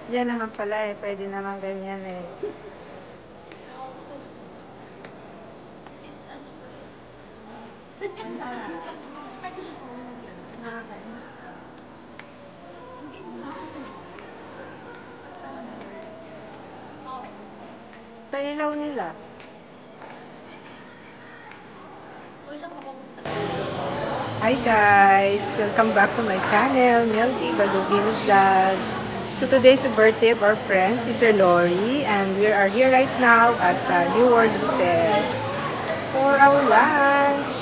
Yan naman pala eh. Pwede naman ganyan eh. Sa ilaw nila. Hi guys! Welcome back to my channel, Meldy Balubino Vlogs. So today is the birthday of our friend, Sister Lori, and we are here right now at New World Hotel for our lunch.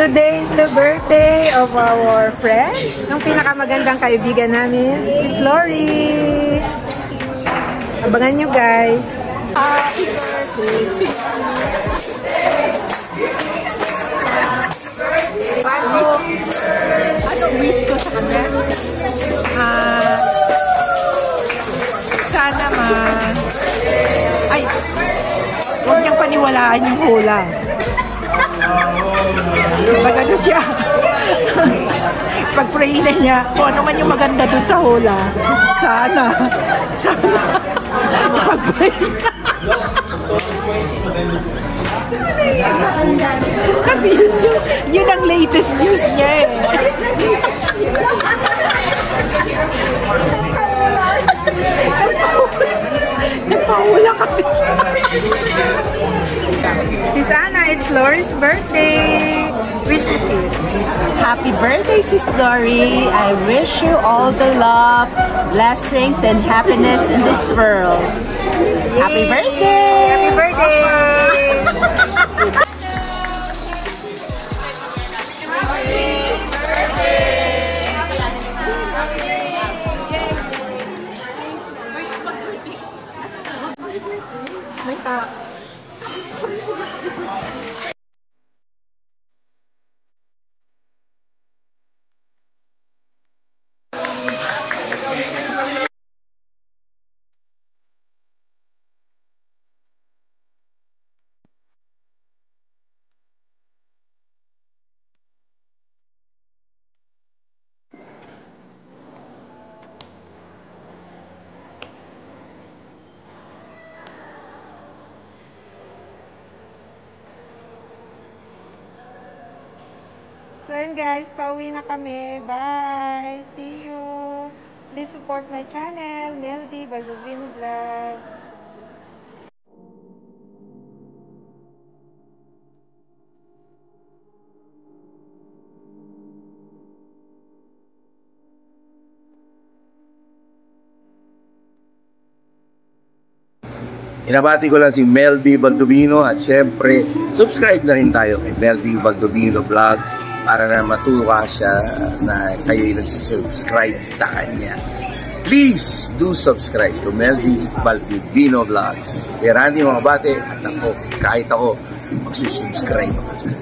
Today is the birthday of our friend, yung pinakamagandang kaibigan namin, si Lori. Abangan nyo guys. Happy birthday! Ano wish ko sa kanya? Sana huwag niyang paniwalaan yung hula. Maganda siya. Pag-pray na niya, kung ano man yung maganda dun sa hula. Sana. Pag-pray. Kasi yun ang latest news niya eh. Nagpahula kasi. Sis Anna, it's Lori's birthday. Wish you, sis. Happy birthday, Sis Lori. I wish you all the love, blessings, and happiness in this world. Yay. Happy birthday! Happy birthday! So yun guys, pauwi na kami. Bye! See you! Please support my channel, Meldy Balubino Vlogs. Inabati ko lang si Meldy Baldovino at syempre subscribe na rin tayo kay Meldy Baldovino Vlogs para na matuwa siya na kayo'y nagsisubscribe sa kanya. Please do subscribe to Meldy Baldovino Vlogs. Pirani mga bate at ako, kahit ako, magsusubscribe ako dyan.